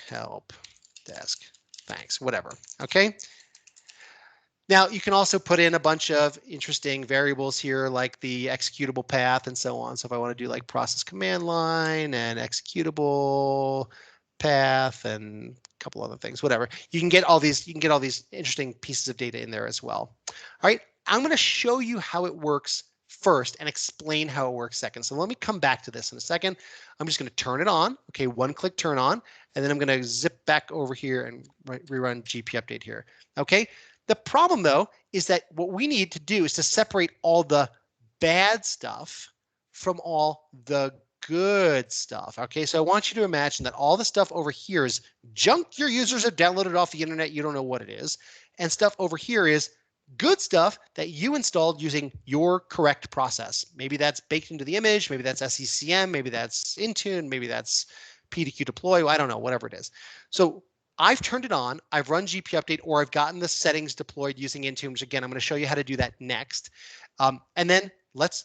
help desk, thanks, whatever. Okay. Now you can also put in a bunch of interesting variables here like the executable path and so on. So if I want to do like process command line and executable path and a couple other things, whatever, you can get all these interesting pieces of data in there as well. All right, I'm going to show you how it works first and explain how it works second. So let me come back to this in a second. I'm just going to turn it on. Okay, one click turn on, and then I'm going to zip back over here and rerun GP update here. Okay. The problem, though, is that what we need to do is to separate all the bad stuff from all the good stuff. Okay, so I want you to imagine that all the stuff over here is junk your users have downloaded off the internet. You don't know what it is. And stuff over here is good stuff that you installed using your correct process. Maybe that's baked into the image. Maybe that's SCCM. Maybe that's Intune. Maybe that's PDQ deploy. I don't know, whatever it is. So I've turned it on, I've run GP update, or I've gotten the settings deployed using Intune, which again, I'm going to show you how to do that next. And then let's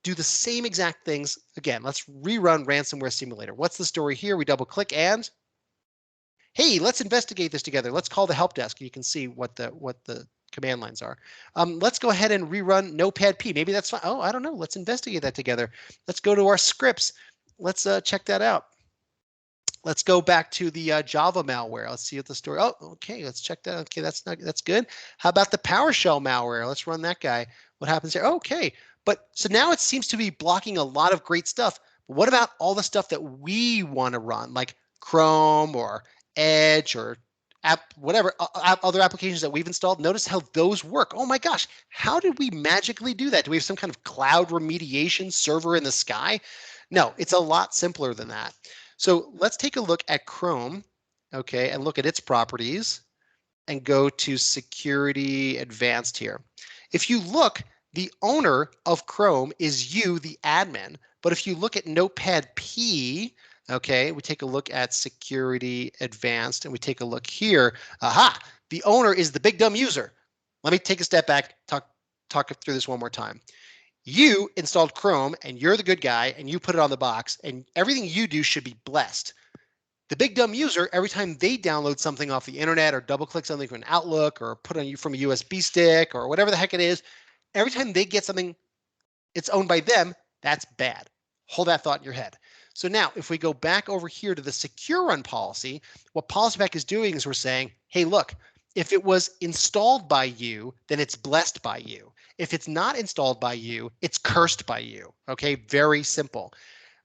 do the same exact things again. Let's rerun Ransomware Simulator. What's the story here? We double click and, hey, let's investigate this together. Let's call the help desk. You can see what the command lines are. Let's go ahead and rerun Notepad P. Maybe that's fine. Oh, I don't know. Let's investigate that together. Let's go to our scripts. Let's check that out. Let's go back to the Java malware. Let's see what the story. Oh, okay. Let's check that. Okay, that's good. How about the PowerShell malware? Let's run that guy. What happens here? Okay, but so now it seems to be blocking a lot of great stuff. But what about all the stuff that we want to run, like Chrome or Edge or whatever other applications that we've installed? Notice how those work. Oh my gosh, how did we magically do that? Do we have some kind of cloud remediation server in the sky? No, it's a lot simpler than that. So let's take a look at Chrome, okay, and look at its properties and go to Security Advanced here. If you look, the owner of Chrome is you, the admin. But if you look at Notepad P, okay, we take a look at Security Advanced and we take a look here. Aha, the owner is the big dumb user. Let me take a step back, talk through this one more time. You installed Chrome and you're the good guy and you put it on the box and everything you do should be blessed. The big dumb user, every time they download something off the internet or double click something from an Outlook or put on you from a USB stick or whatever the heck it is, every time they get something, it's owned by them, that's bad. Hold that thought in your head. So now if we go back over here to the secure run policy, what PolicyPak is doing is we're saying, hey, look, if it was installed by you, then it's blessed by you. If it's not installed by you, it's cursed by you. Okay, very simple.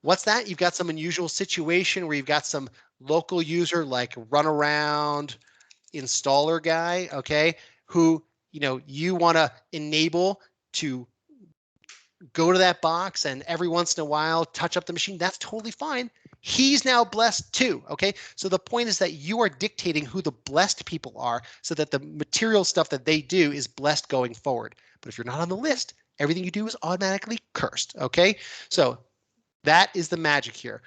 What's that? You've got some unusual situation where you've got some local user like runaround installer guy, okay, who you want to enable to go to that box and every once in a while touch up the machine. That's totally fine. he's now blessed too. Okay, so the point is that you are dictating who the blessed people are so that the material stuff that they do is blessed going forward. But if you're not on the list, everything you do is automatically cursed. Okay, so that is the magic here.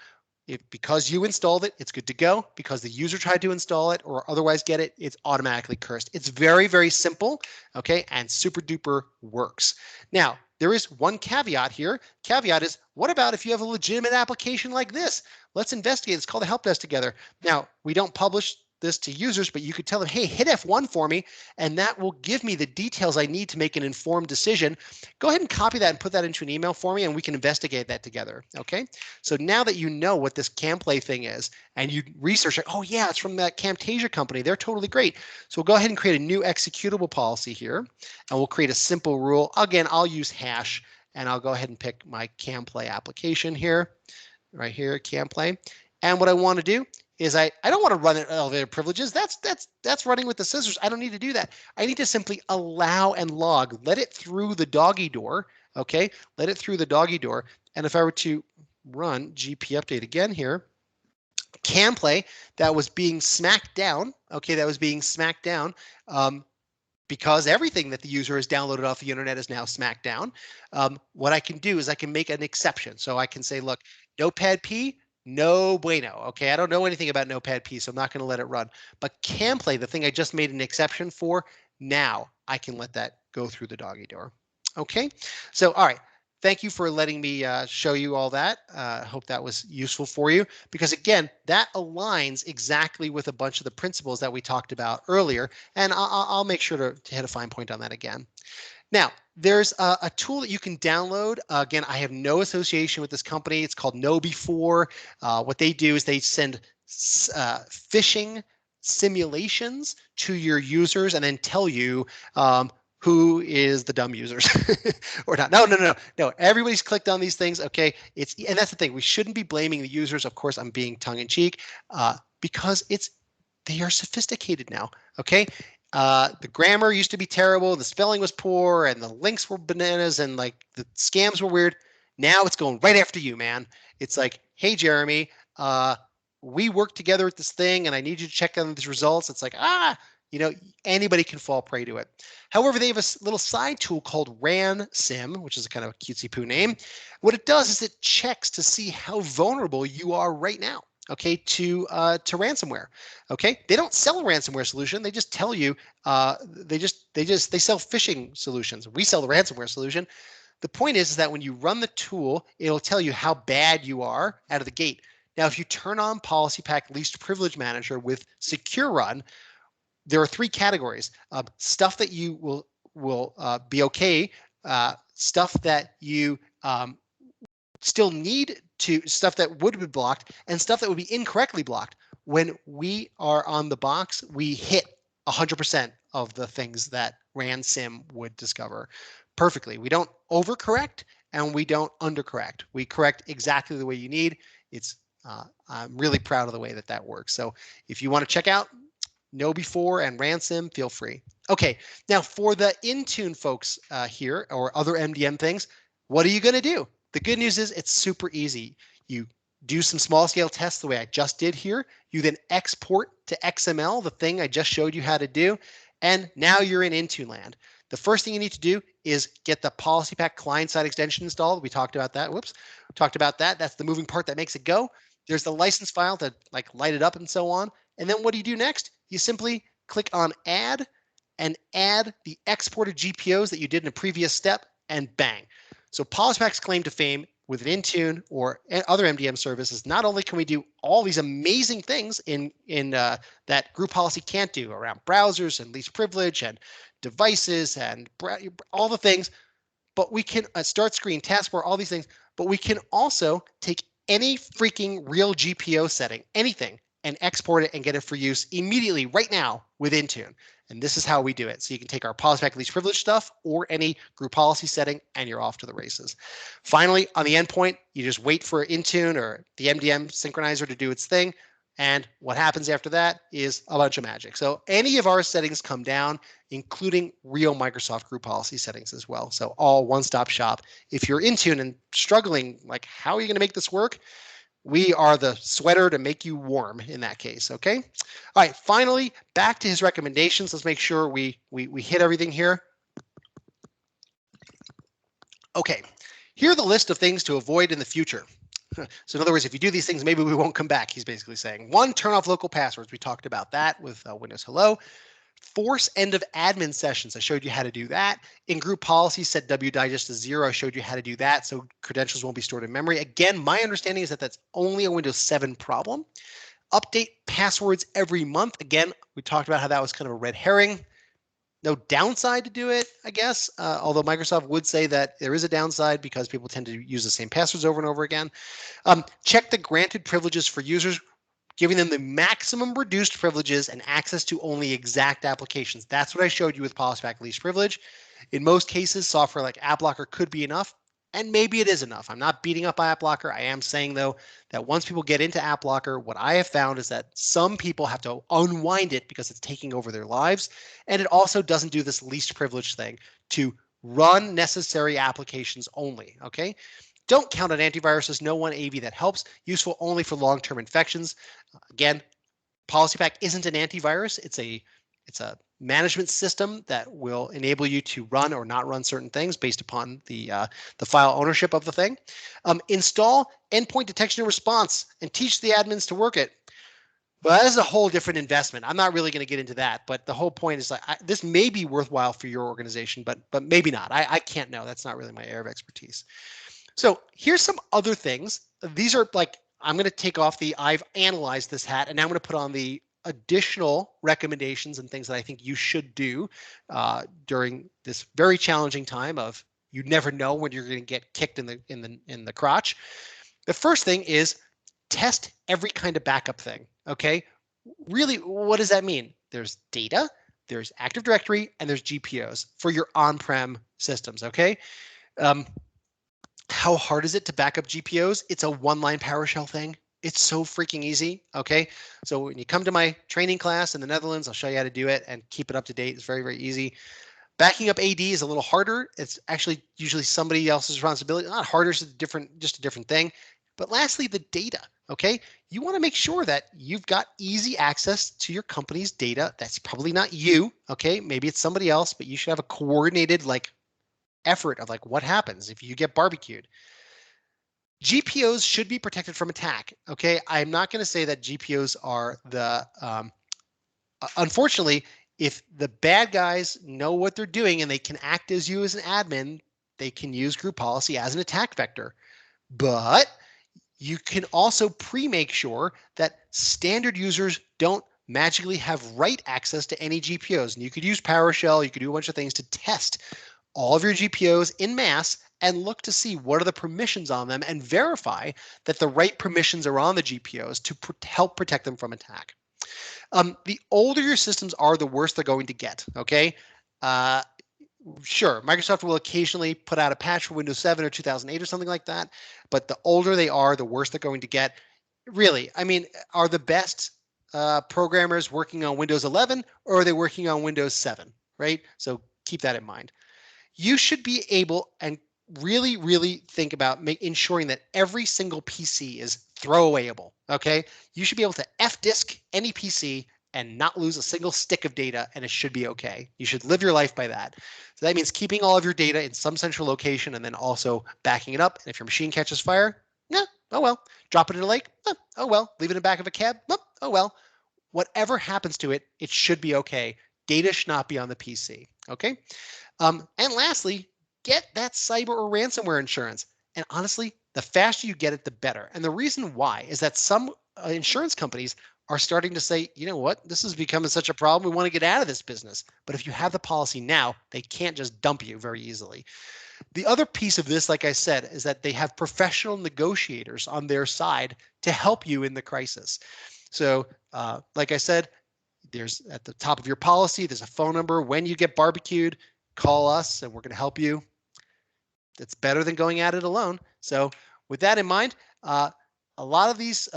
Because you installed it, it's good to go. Because the user tried to install it or otherwise get it, it's automatically cursed. It's very, very simple, okay, and super duper works. Now, there is one caveat here. Caveat is, what about if you have a legitimate application like this? Let's investigate. It's called a help desk together. Now, we don't publish this to users, but you could tell them, hey, hit F1 for me, and that will give me the details I need to make an informed decision. Go ahead and copy that and put that into an email for me, and we can investigate that together. Okay. So now that you know what this CamPlay thing is, and you research it, oh yeah, it's from that Camtasia company. They're totally great. So we'll go ahead and create a new executable policy here, and we'll create a simple rule. Again, I'll use hash, and I'll go ahead and pick my CamPlay application here, right here, CamPlay. And what I want to do is I don't want to run elevator privileges. That's running with the scissors. I don't need to do that. I need to simply allow and log, let it through the doggy door. Okay, let it through the doggy door. And if I were to run GP update again here, CamPlay that was being smacked down. Okay, that was being smacked down. Because everything that the user has downloaded off the internet is now smacked down. What I can do is I can make an exception. So I can say, look, Notepad P, no bueno. Okay, I don't know anything about Notepad P, so I'm not going to let it run. But CamPlay, the thing I just made an exception for, now I can let that go through the doggy door. Okay, so all right. Thank you for letting me show you all that. I hope that was useful for you, because again, that aligns exactly with a bunch of the principles that we talked about earlier, and I'll make sure to hit a fine point on that again. Now, there's a tool that you can download. Again, I have no association with this company. It's called KnowBe4. What they do is they send phishing simulations to your users and then tell you who is the dumb users or not. No. Everybody's clicked on these things. Okay. And that's the thing. We shouldn't be blaming the users. Of course, I'm being tongue in cheek because they are sophisticated now. Okay. The grammar used to be terrible. The spelling was poor and the links were bananas and like the scams were weird. Now it's going right after you, man. It's like, hey, Jeremy, we work together at this thing and I need you to check on these results. It's like, anybody can fall prey to it. However, they have a little side tool called Ransom, which is a kind of a cutesy poo name. What it does is it checks to see how vulnerable you are right now, okay, to ransomware. Okay, they don't sell a ransomware solution. They just tell you they sell phishing solutions. We sell the ransomware solution. The point is that when you run the tool, it'll tell you how bad you are out of the gate. Now, if you turn on PolicyPak Least Privilege Manager with Secure Run, there are three categories: stuff that you will be okay, stuff that you still need to, stuff that would be blocked, and stuff that would be incorrectly blocked. When we are on the box, we hit 100% of the things that Ransom would discover perfectly. We don't overcorrect and we don't undercorrect. We correct exactly the way you need. I'm really proud of the way that works. So if you want to check out KnowBe4 and Ransom, feel free. Okay, now for the Intune folks here or other MDM things, what are you going to do? The good news is it's super easy. You do some small scale tests the way I just did here. You then export to XML, the thing I just showed you how to do, and now you're in Intune land. The first thing you need to do is get the PolicyPak client-side extension installed. We talked about that. Whoops, we talked about that. That's the moving part that makes it go. There's the license file to like light it up and so on. And then what do you do next? You simply click on add and add the exported GPOs that you did in a previous step, and bang. So PolicyPak's claim to fame with an Intune or other MDM services, not only can we do all these amazing things in that group policy can't do around browsers and least privilege and devices and all the things, but we can start screen, taskbar, all these things, but we can also take any freaking real GPO setting, anything, and export it and get it for use immediately right now with Intune. And this is how we do it. So you can take our PolicyPak least privilege stuff or any group policy setting and you're off to the races. Finally, on the endpoint, you just wait for Intune or the MDM synchronizer to do its thing. And what happens after that is a bunch of magic. So any of our settings come down, including real Microsoft group policy settings as well. So all one-stop shop. If you're Intune and struggling, like how are you going to make this work? We are the sweater to make you warm in that case, okay? All right, finally, back to his recommendations. Let's make sure we hit everything here. Okay, here are the list of things to avoid in the future. So in other words, if you do these things, maybe we won't come back, he's basically saying. 1, turn off local passwords. We talked about that with Windows Hello. Force end of admin sessions. I showed you how to do that. In group policy, set wdigest to 0. I showed you how to do that so credentials won't be stored in memory. Again, my understanding is that that's only a Windows 7 problem. Update passwords every month. Again, we talked about how that was kind of a red herring. No downside to do it, I guess, although Microsoft would say that there is a downside because people tend to use the same passwords over and over again. Check the granted privileges for users, giving them the maximum reduced privileges and access to only exact applications. That's what I showed you with Polishback Lease Privilege. In most cases, software like AppLocker could be enough, and maybe it is enough. I'm not beating up AppLocker. I am saying, though, that once people get into AppLocker, what I have found is that some people have to unwind it because it's taking over their lives, and it also doesn't do this least privilege thing to run necessary applications only, okay? Don't count on antivirus as no one AV that helps, useful only for long-term infections. Again, PolicyPak isn't an antivirus. It's a management system that will enable you to run or not run certain things based upon the file ownership of the thing. Install endpoint detection and response and teach the admins to work it. Well, that is a whole different investment. I'm not really going to get into that, but the whole point is like this may be worthwhile for your organization, but maybe not. I can't know. That's not really my area of expertise. So here's some other things. These are like, I'm going to take off the I've analyzed this hat, and now I'm going to put on the additional recommendations and things that I think you should do during this very challenging time of you never know when you're going to get kicked in the crotch. The first thing is test every kind of backup thing. Okay, really, what does that mean? There's data, there's Active Directory, and there's GPOs for your on-prem systems. Okay. How hard is it to back up GPOs? It's a one-line PowerShell thing. It's so freaking easy, okay? So when you come to my training class in the Netherlands, I'll show you how to do it and keep it up to date. It's very, very easy. Backing up AD is a little harder. It's actually usually somebody else's responsibility. Not harder, it's just a different thing. But lastly, the data, okay? You want to make sure that you've got easy access to your company's data. That's probably not you, okay? Maybe it's somebody else, but you should have a coordinated effort of what happens if you get barbecued. GPOs should be protected from attack. Okay, I'm not going to say that GPOs are the. Unfortunately, if the bad guys know what they're doing and they can act as you as an admin, they can use group policy as an attack vector. But you can also make sure that standard users don't magically have write access to any GPOs. And you could use PowerShell. You could do a bunch of things to test all of your GPOs in mass and look to see what are the permissions on them and verify that the right permissions are on the GPOs to help protect them from attack. The older your systems are, the worse they're going to get, okay? Sure, Microsoft will occasionally put out a patch for Windows 7 or 2008 or something like that, but the older they are, the worse they're going to get. Really, I mean, are the best programmers working on Windows 11 or are they working on Windows 7, right? So keep that in mind. You should be able and really, really think about ensuring that every single PC is throwawayable, okay? You should be able to F-disk any PC and not lose a single stick of data, and it should be okay. You should live your life by that. So that means keeping all of your data in some central location and then also backing it up. And if your machine catches fire, oh well. Drop it in a lake, oh well. Leave it in the back of a cab, oh well. Whatever happens to it, it should be okay. Data should not be on the PC, okay? And lastly, get that cyber or ransomware insurance. And honestly, the faster you get it, the better. And the reason why is that some insurance companies are starting to say, you know what, this is becoming such a problem. We want to get out of this business. But if you have the policy now, they can't just dump you very easily. The other piece of this, like I said, is that they have professional negotiators on their side to help you in the crisis. So like I said, there's at the top of your policy, there's a phone number. When you get barbecued, call us and we're going to help you. That's better than going at it alone. So with that in mind, a lot of these,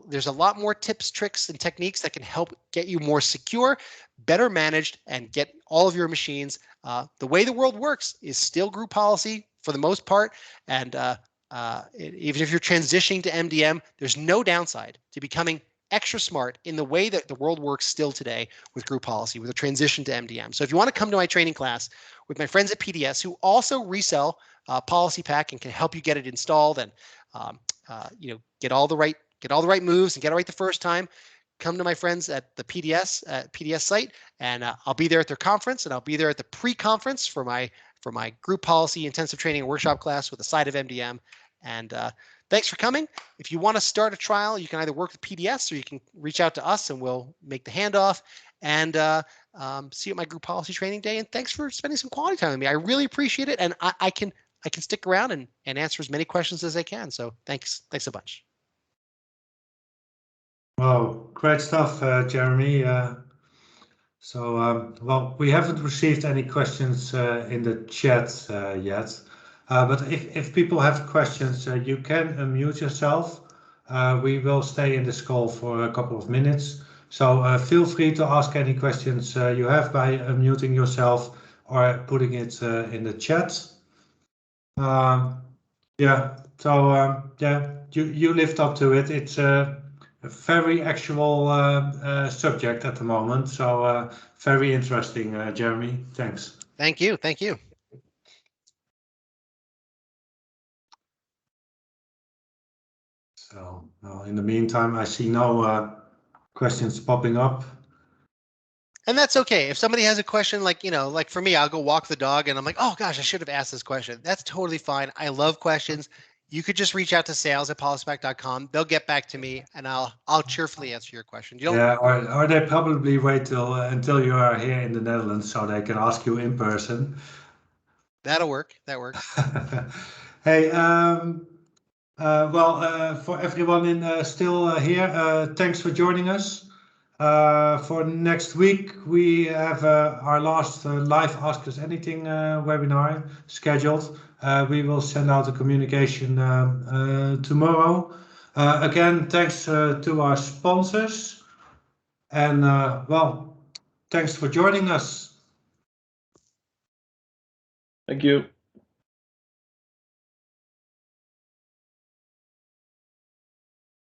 there's a lot more tips, tricks, and techniques that can help get you more secure, better managed, and get all of your machines. The way the world works is still group policy for the most part. And even if you're transitioning to MDM, there's no downside to becoming extra smart in the way that the world works still today with group policy, with a transition to MDM. So if you want to come to my training class with my friends at PDS who also resell PolicyPak and can help you get it installed and get all the right moves and get it right the first time, come to my friends at the PDS site, and I'll be there at their conference, and I'll be there at the pre-conference for my group policy intensive training and workshop class with a side of MDM. And thanks for coming. If you want to start a trial, you can either work with PDS or you can reach out to us and we'll make the handoff. And see you at my group policy training day. And thanks for spending some quality time with me. I really appreciate it. And I can stick around and answer as many questions as I can. So thanks a bunch. Wow, great stuff, Jeremy. Well, we haven't received any questions in the chat yet. But if people have questions, you can unmute yourself. We will stay in this call for a couple of minutes. So feel free to ask any questions you have by unmuting yourself or putting it in the chat. You lived up to it. It's a very actual subject at the moment. So very interesting, Jeremy. Thanks. Thank you. Thank you. So in the meantime, I see no questions popping up. And that's okay. If somebody has a question, like for me, I'll go walk the dog and I'm like, oh gosh, I should have asked this question. That's totally fine. I love questions. You could just reach out to sales@polishback.com. They'll get back to me and I'll cheerfully answer your question. Or they probably wait until you are here in the Netherlands so they can ask you in person. That'll work. That works. Hey, for everyone still here, thanks for joining us. For next week, we have our last live Ask Us Anything webinar scheduled. We will send out a communication tomorrow. Again, thanks to our sponsors. And thanks for joining us. Thank you.